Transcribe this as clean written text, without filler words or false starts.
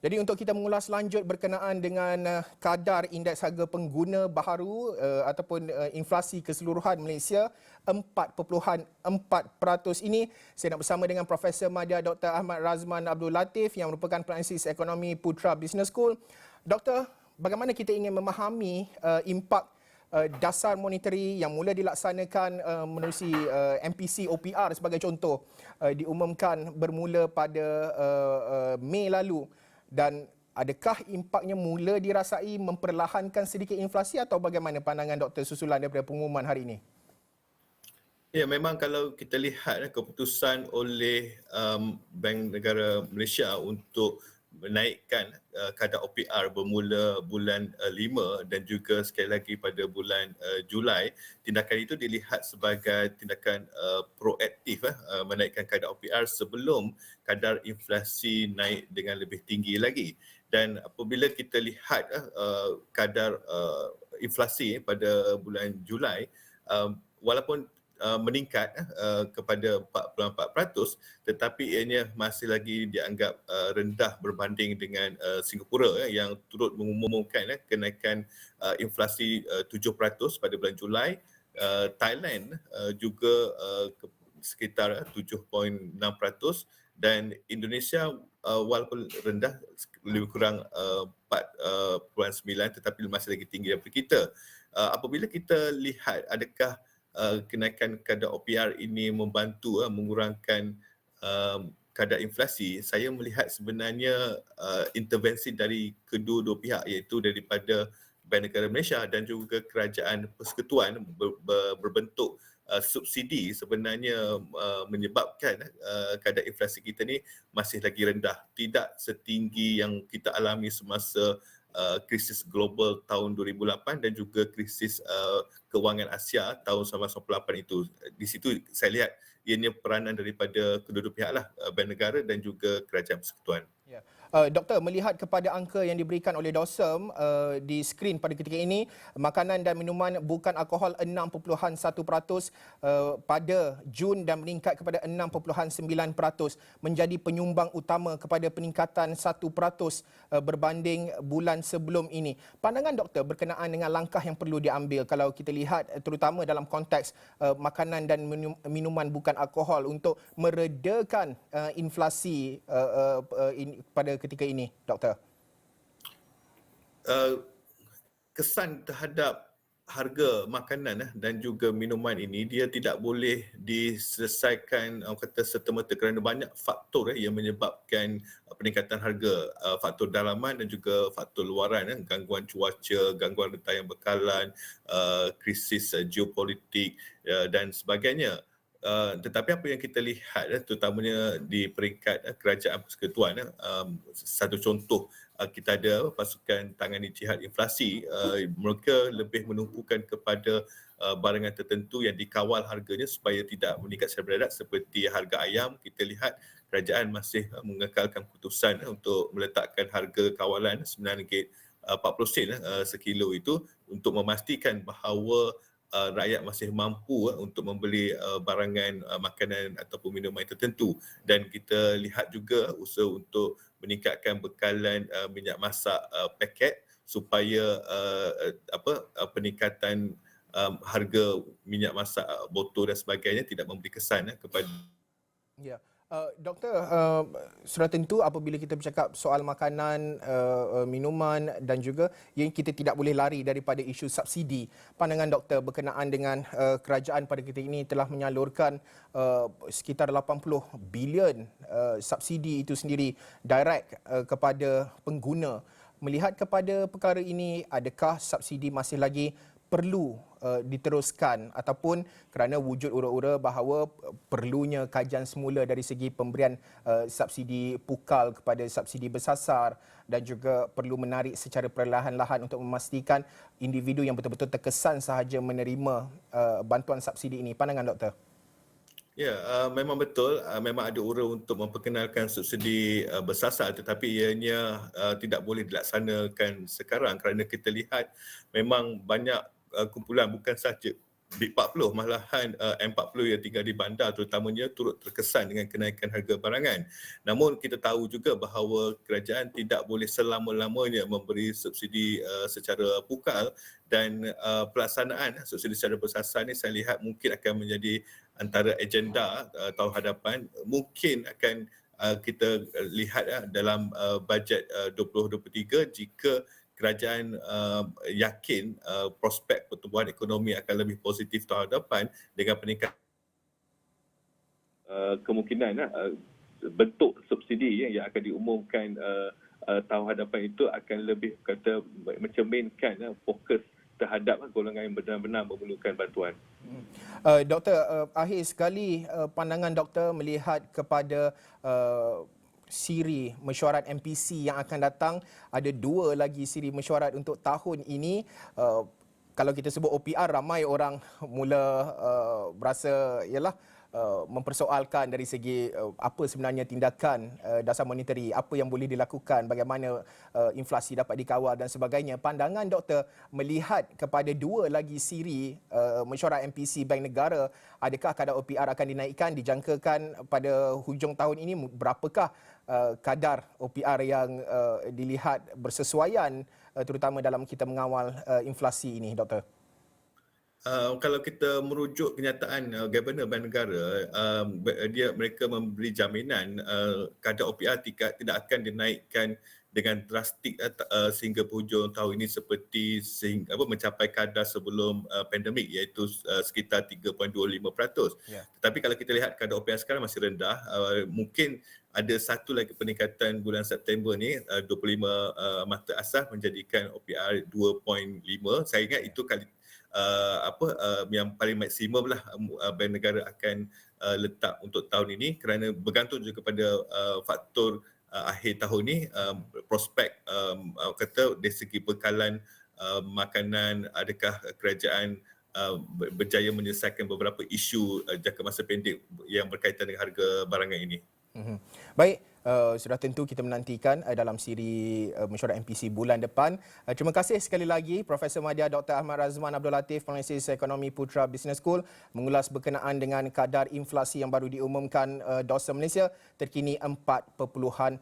Jadi untuk kita mengulas lanjut berkenaan dengan kadar indeks harga pengguna baharu ataupun inflasi keseluruhan Malaysia 4.4% ini, saya nak bersama dengan Profesor Madya Dr. Ahmad Razman Abdul Latif yang merupakan penganalisis ekonomi Putra Business School. Doktor, bagaimana kita ingin memahami impak dasar monetary yang mula dilaksanakan menerusi MPC OPR sebagai contoh diumumkan bermula pada Mei lalu, dan adakah impaknya mula dirasai memperlahankan sedikit inflasi atau bagaimana pandangan doktor susulan daripada pengumuman hari ini? Ya, memang kalau kita lihat keputusan oleh Bank Negara Malaysia untuk menaikkan kadar OPR bermula bulan 5 dan juga sekali lagi pada bulan Julai, tindakan itu dilihat sebagai tindakan proaktif menaikkan kadar OPR sebelum kadar inflasi naik dengan lebih tinggi lagi. Dan apabila kita lihat kadar inflasi pada bulan Julai, walaupun meningkat kepada 4.4%, tetapi ianya masih lagi dianggap rendah berbanding dengan Singapura yang turut mengumumkan kenaikan inflasi 7% pada bulan Julai. Thailand juga sekitar 7.6%, dan Indonesia walaupun rendah lebih kurang 4.9, tetapi masih lagi tinggi daripada kita. Apabila kita lihat adakah kenaikan kadar OPR ini membantu mengurangkan kadar inflasi, saya melihat sebenarnya intervensi dari kedua-dua pihak, iaitu daripada Bank Negara Malaysia dan juga Kerajaan Persekutuan berbentuk subsidi sebenarnya menyebabkan kadar inflasi kita ni masih lagi rendah, tidak setinggi yang kita alami semasa krisis global tahun 2008 dan juga krisis kewangan Asia tahun 1998 itu. Di situ saya lihat ianya peranan daripada kedua-dua pihak lah, Bank Negara dan juga Kerajaan Persekutuan. Ya. Doktor, melihat kepada angka yang diberikan oleh DOSEM di skrin pada ketika ini, makanan dan minuman bukan alkohol 6.1% pada Jun dan meningkat kepada 6.9%, menjadi penyumbang utama kepada peningkatan 1% berbanding bulan sebelum ini. Pandangan doktor berkenaan dengan langkah yang perlu diambil kalau kita lihat terutama dalam konteks makanan dan minuman bukan alkohol untuk meredakan inflasi pada ketika ini, doktor? Kesan terhadap harga makanan dan juga minuman ini, dia tidak boleh diselesaikan kata serta-merta kerana banyak faktor yang menyebabkan peningkatan harga, faktor dalaman dan juga faktor luaran, gangguan cuaca, gangguan rentang bekalan, krisis geopolitik dan sebagainya. Tetapi apa yang kita lihat terutamanya di peringkat Kerajaan Persekutuan, satu contoh, kita ada pasukan tangani jihad inflasi, mereka lebih menumpukan kepada barangan tertentu yang dikawal harganya supaya tidak meningkat secara mendadak, seperti harga ayam. Kita lihat kerajaan masih mengekalkan keputusan untuk meletakkan harga kawalan RM9.40 sekilo itu untuk memastikan bahawa rakyat masih mampu untuk membeli barangan makanan ataupun minuman tertentu. Dan kita lihat juga usaha untuk meningkatkan bekalan minyak masak paket supaya peningkatan harga minyak masak botol dan sebagainya tidak memberi kesan kepada. Ya. Doktor, sudah tentu apabila kita bercakap soal makanan, minuman dan juga yang kita tidak boleh lari daripada isu subsidi. Pandangan doktor berkenaan dengan kerajaan pada ketika ini telah menyalurkan sekitar 80 bilion subsidi itu sendiri direct kepada pengguna. Melihat kepada perkara ini, adakah subsidi masih lagi perlu diteruskan ataupun kerana wujud ura-ura bahawa perlunya kajian semula dari segi pemberian subsidi pukal kepada subsidi bersasar dan juga perlu menarik secara perlahan-lahan untuk memastikan individu yang betul-betul terkesan sahaja menerima bantuan subsidi ini. Pandangan doktor? Ya, memang betul. Memang ada ura untuk memperkenalkan subsidi bersasar, tetapi ianya tidak boleh dilaksanakan sekarang kerana kita lihat memang banyak kumpulan, bukan sahaja Big 40 malahan M40 yang tinggal di bandar terutamanya turut terkesan dengan kenaikan harga barangan. Namun kita tahu juga bahawa kerajaan tidak boleh selama-lamanya memberi subsidi secara pukal dan pelaksanaan subsidi secara bersasar ni saya lihat mungkin akan menjadi antara agenda tahun hadapan. Mungkin akan kita lihat dalam bajet 2023 jika kerajaan yakin prospek pertumbuhan ekonomi akan lebih positif tahun depan dengan peningkatan kemungkinan bentuk subsidi yang akan diumumkan tahun hadapan itu akan lebih mencerminkan fokus terhadap golongan yang benar-benar memerlukan bantuan. Doktor, akhir sekali pandangan doktor melihat kepada siri mesyuarat MPC yang akan datang. Ada 2 lagi siri mesyuarat untuk tahun ini. Kalau kita sebut OPR, ramai orang mula berasa mempersoalkan dari segi apa sebenarnya tindakan dasar monetary, apa yang boleh dilakukan, bagaimana inflasi dapat dikawal dan sebagainya. Pandangan doktor melihat kepada 2 lagi siri mesyuarat MPC Bank Negara, adakah kadar OPR akan dinaikkan, dijangkakan pada hujung tahun ini? Berapakah kadar OPR yang dilihat bersesuaian terutama dalam kita mengawal inflasi ini, doktor? Kalau kita merujuk kenyataan Governor Bank Negara, mereka memberi jaminan kadar OPR tidak akan dinaikkan dengan drastik sehingga penghujung tahun ini seperti mencapai kadar sebelum pandemik iaitu sekitar 3.25%. Ya. Tetapi kalau kita lihat kadar OPR sekarang masih rendah, mungkin ada satu lagi peningkatan bulan September ni 25 mata asas menjadikan OPR 2.5. Saya ingat itu yang paling maksimum lah Bank Negara akan letak untuk tahun ini kerana bergantung juga kepada faktor akhir tahun ni, prospek kata dari segi bekalan makanan, adakah kerajaan berjaya menyelesaikan beberapa isu jangka masa pendek yang berkaitan dengan harga barangan ini. Baik, sudah tentu kita menantikan dalam siri mesyuarat MPC bulan depan. Terima kasih sekali lagi Profesor Madya Dr. Ahmad Razman Abdul Latif, Penganalisis Ekonomi Putra Business School, mengulas berkenaan dengan kadar inflasi yang baru diumumkan DOSA Malaysia terkini 4.4%.